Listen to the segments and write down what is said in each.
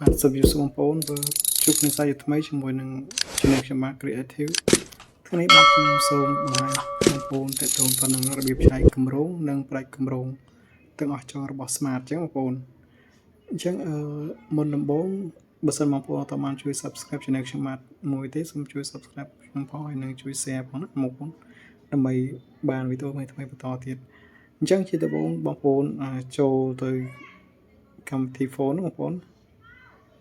បាទសូមជម្រាបសួរបងប្អូនបើជួបគ្នាសាជាថ្មីជាមួយនឹង Channel ខ្ញុំបាទ Creative ថ្ងៃនេះបាទខ្ញុំសូមបង្ហាញបងប្អូនទាក់ទងទៅនឹងរបៀបចែកគម្រោងនិងផ្ដាច់គម្រោងទាំងអស់ចុងរបស់ Smart អញ្ចឹងបងប្អូនអញ្ចឹងមុនដំបូងបើសិនបងប្អូនអត់បានជួយ Subscribe Channel ខ្ញុំបាទមួយទេសូមជួយ Subscribe ខ្ញុំផងហើយនិងជួយ Share ផងណាបងប្អូនដើម្បីបានវីដេអូថ្មីៗបន្តទៀតអញ្ចឹងជាដំបូងបងប្អូនចូលទៅកម្មវិធី phone បងប្អូន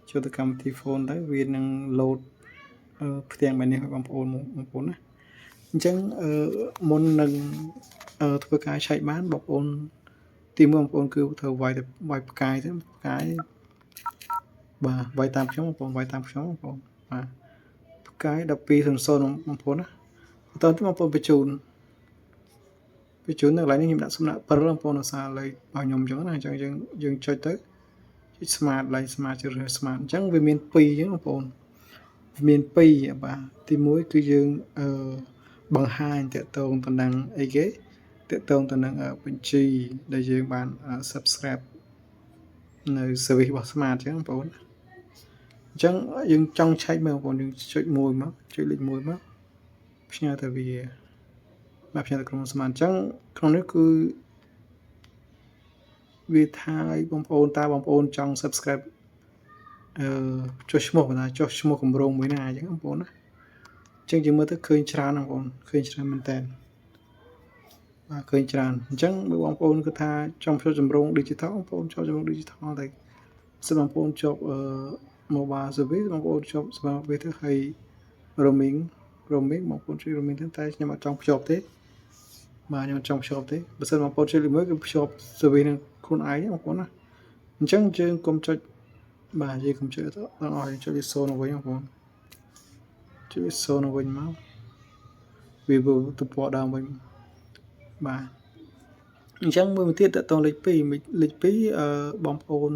ចូលទៅកម្មវិធី phone ទៅវានឹង load ផ្ទាំងបែបនេះឲ្យបងប្អូនណាអញ្ចឹងមុននឹងធ្វើការឆែកបានបងប្អូនទីមួយបងប្អូនគឺត្រូវវាយផ្កាយទៅផ្កាយបាទវាយតាមខ្ញុំបងប្អូនវាយតាមខ្ញុំបងប្អូនបាទផ្កាយ1200បងប្អូនណាបន្តទៅបងប្អូនបញ្ជូននៅកន្លែងនេះខ្ញុំដាក់សំណាក់7បងប្អូនឧស្សាហ៍លេខរបស់ខ្ញុំអញ្ចឹងណាអញ្ចឹងយើងចុចទៅចុច smart ឡើង smart ជ្រើសរើស smart អញ្ចឹងវាមាន2អញ្ចឹងបងប្អូនមាន2បាទទី1គឺយើងបង្ហាញតកតងទៅនឹងអីគេតកតងទៅនឹងបញ្ជីដែលយើងបាន subscribe នៅ service របស់ smart អញ្ចឹងបងប្អូនអញ្ចឹងយើងចង់ឆែកមើលបងប្អូនយើងចុច1មកចុចលេខ1មកផ្ញើទៅវាបាទផ្ញើទៅក្រុម smart អញ្ចឹងក្នុងនេះគឺវាថាឲ្យបងប្អូនតើបងប្អូនចង់ subscribe ចុះឈ្មោះបណ្ដាចុះឈ្មោះគម្រោងមួយណាអញ្ចឹងបងប្អូនណាអញ្ចឹងយើងមើលទៅឃើញច្រើនបងប្អូនឃើញច្រើនមែនតើបាទឃើញច្រើនអញ្ចឹងបើបងប្អូនគឺថាចង់ចូលជំរង digital បងប្អូនចូលជំរង digital ទៅសិនបងប្អូនជាប់mobile service បងប្អូនជាប់ smart service ទៅហើយ roaming បងប្អូនជួយ roaming ទៅតែខ្ញុំអត់ចង់ភ្ជាប់ទេបាទខ្ញុំអត់ចង់ភ្ជាប់ទេបើសិនបងប្អូនជួយលេខ1គឺភ្ជាប់ service នឹងខ្លួនឯងបងប្អូនណាអញ្ចឹងយើងកុំចុចបាទយើងកុំចុចទៅដល់ឲ្យចុចលេខ0ទៅវិញបងប្អូនចុចលេខ0ទៅវិញមកវាទៅពណ៌ដើមវិញបាទអញ្ចឹងមួយទៀតតទៅលេខ2លេខ2បងប្អូន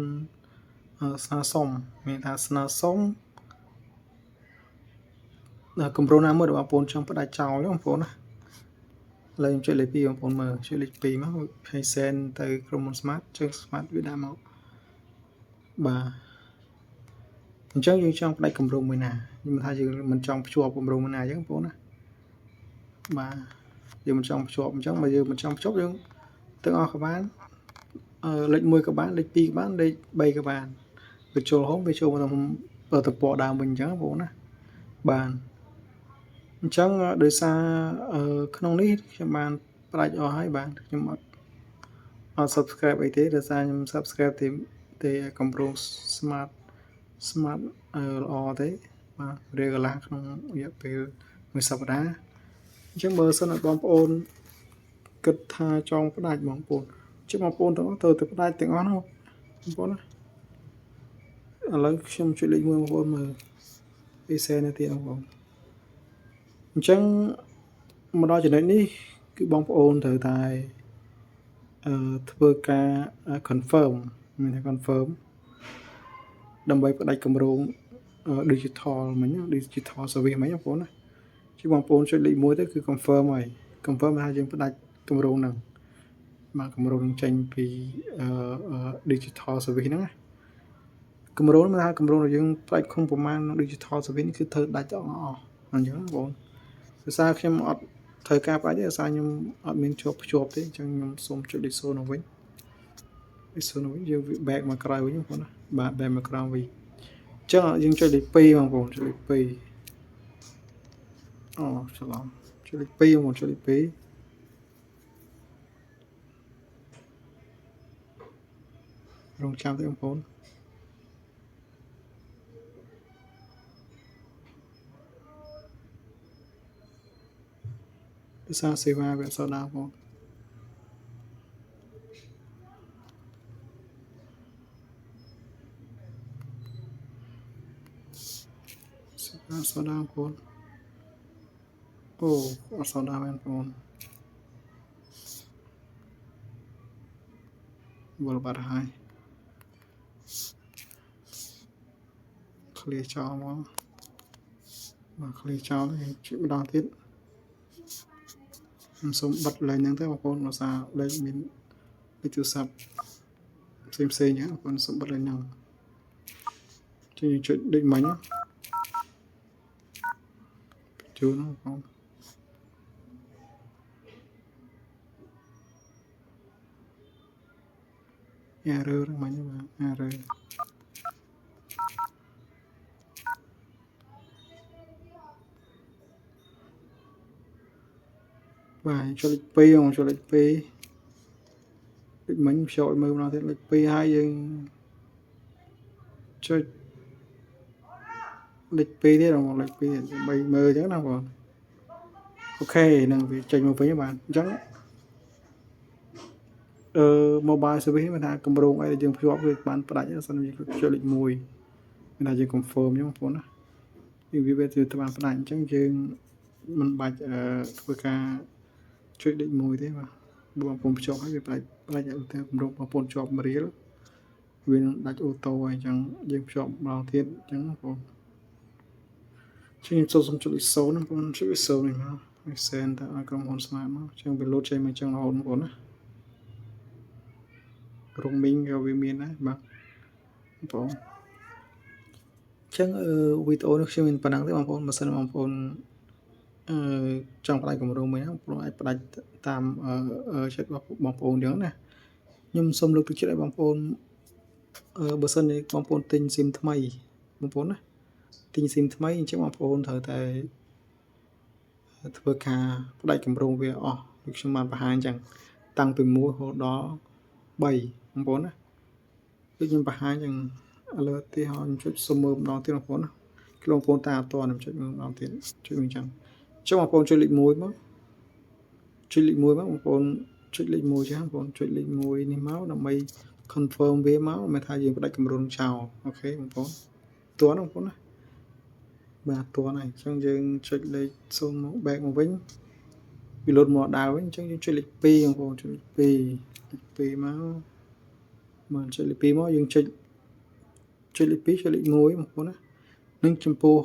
ស្នើសុំមានថាស្នើសុំគម្រោងណាមួយរបស់បងប្អូនចង់ផ្ដាច់ចោលបងប្អូនណាឥឡូវខ្ញុំចុចលេខ2បងប្អូនមើលចុចលេខ2មកហើយ send ទៅក្រុម smart ចុច smart វាដាក់មកបាទអញ្ចឹងយើងចង់ផ្ដាច់គម្រោងមួយណាខ្ញុំថាយើងមិនចង់ភ្ជាប់គម្រោងមួយណាអញ្ចឹងបងប្អូនណាបាទយើងមិនចង់ភ្ជាប់អញ្ចឹងបើយើងមិនចង់ភ្ជាប់យើងទាំងអស់ក៏បានលេខ1ក៏បានលេខ2ក៏បានលេខ3ក៏បានវាចូលហោមវាចូលមកទៅពណ៌ដើមវិញអញ្ចឹងបងប្អូនណាបានអញ្ចឹងដោយសារក្នុងនេះខ្ញុំបានផ្ដាច់អស់ហើយបាទខ្ញុំអត់ subscribe អីទេដោយសារខ្ញុំ subscribe ទេគម្រោង smart ល្អទេបាទរៀលកន្លះក្នុងរយៈពេលមួយសប្តាហ៍អញ្ចឹងបើសិនឲ្យបងប្អូនគិតថាចង់ផ្ដាច់បងប្អូនជិះបងប្អូនទាំងអស់ទៅផ្ដាច់ទាំងអស់ណាបងប្អូនណាឥឡូវខ្ញុំជួយលេខ1បងប្អូនមើលពីសេនាទីបងប្អូនអញ្ចឹងមកដល់ចំណុចនេះគឺបងប្អូនត្រូវតែធ្វើការ confirm មានថា confirm ដើម្បីផ្ដាច់គម្រោង digital មិញ digital service មិញបងប្អូនណាជាបងប្អូនចុចលេខ1ទៅគឺ confirm ហើយ confirm ថាយើងផ្ដាច់គម្រោងហ្នឹងបាទគម្រោងចេញពីdigital service ហ្នឹងណាគម្រោងមិនថាគម្រោងរបស់យើងផ្ដាច់ខុំប្រមាណ digital service នេះគឺត្រូវដាច់ទាំងអស់អញ្ចឹងបងប្អូនភាសាខ្ញុំអត់ត្រូវការផ្ដាច់ទេភាសាខ្ញុំអត់មានភ្ជាប់ទេអញ្ចឹងខ្ញុំសូមចុចលេខ0នោះវិញលេខ0នោះវិញយើង back មកក្រោយវិញបងប្អូនណាបាទ back មកក្រោយវិញអញ្ចឹងយើងចុចលេខ2បងប្អូនចុចលេខ2អូច្រឡំចុចលេខ2បងប្អូនចុចលេខ2រងចាំទេបងប្អូនភាសាសេវាវាអត់សូវដើរបងអត់សូវដើរបងអូអត់សូវដើរមែនបងវល់បាត់ហើយ clear ចោលមកបាទ clear ចោលហើយជិះម្ដងទៀតខ្ញុំសូមបិទលេខហ្នឹងទៅបងប្អូនឧស្សាហ៍លេខមានលេខទូរស័ព្ទផ្សេងៗចឹងបងប្អូនសូមបិទលេខហ្នឹង ចឹងយើងចុចដូចមិញជូនបងប្អូនerror ហ្នឹងមិញបាទ error បាទចុចលេខ2ចុចលេខ2ដូចមិញភ្ជាប់ឲ្យមើលម្ដងទៀតលេខ2ហើយយើងចុចលេខ2ទៀតបងលេខ2ដើម្បីមើលអញ្ចឹងណាបងអូខេនឹងវាចេញមកវិញបាទអញ្ចឹងmobile service នេះមានថាគម្រោងអីដែលយើងភ្ជាប់វាបានផ្ដាច់សិនយើងចុចលេខ1មានថាយើង confirm អញ្ចឹងបងប្អូនណាវាទៅបានផ្ដាច់អញ្ចឹងយើងមិនបាច់ធ្វើការចុចលេខ1ទេបាទបងប្អូនភ្ជាប់ហើយវាផ្ដាច់ទៅគម្រោងបងប្អូនជាប់រៀលវានឹងដាច់អូតូហើយអញ្ចឹងយើងភ្ជាប់ម្ដងទៀតអញ្ចឹងបងប្អូនខ្ញុំសូមចុចលេខ0ណាបងប្អូនចុចលេខ0នេះមកឲ្យ send ទៅឲ្យក្រុមហ៊ុន Smart មកអញ្ចឹងវា load ចេញមកអញ្ចឹងរហូតបងប្អូនណា roaming ក៏វាមានដែរបាទបងប្អូនអញ្ចឹងវីដេអូនេះខ្ញុំមានប៉ុណ្ណឹងទេបងប្អូនបើសិនបងប្អូនចង់ផ្ដាច់គម្រោងមួយហ្នឹងបងប្អូនអាចផ្ដាច់តាមចិត្តបងប្អូនអញ្ចឹងណាខ្ញុំសូមលើកទឹកចិត្តឲ្យបងប្អូនបើសិនជាបងប្អូនទិញ SIM ថ្មីបងប្អូនណាទិញ SIM ថ្មីអញ្ចឹងបងប្អូនត្រូវតែធ្វើការផ្ដាច់គម្រោងវាអស់ដូចខ្ញុំបានបង្ហាញអញ្ចឹងតាំងពី1រហូតដល់3បងប្អូនណាដូចខ្ញុំបង្ហាញអញ្ចឹងឥឡូវទីហោខ្ញុំចុចសុំមើលម្ដងទៀតបងប្អូនណាគឺបងប្អូនតាមអត់ទាន់ខ្ញុំចុចមើលម្ដងទៀតចុចអញ្ចឹងបងប្អូនចុចលេខ1មកចុចលេខ1មកបងប្អូនចុចលេខ1ចឹងបងប្អូនចុចលេខ1នេះមកដើម្បី confirm វាមកមិនថាយើងផ្ដាច់គម្រោងចោលអូខេបងប្អូនទាន់បងប្អូនណាបាទទាន់ហើយអញ្ចឹងយើងចុចលេខ0មក back មកវិញវា load មកដល់វិញអញ្ចឹងយើងចុចលេខ2បងប្អូនចុចលេខ2មកមកចុចលេខ2មកយើងចុចលេខ2ចុចលេខ1បងប្អូនណានឹងចំពោះ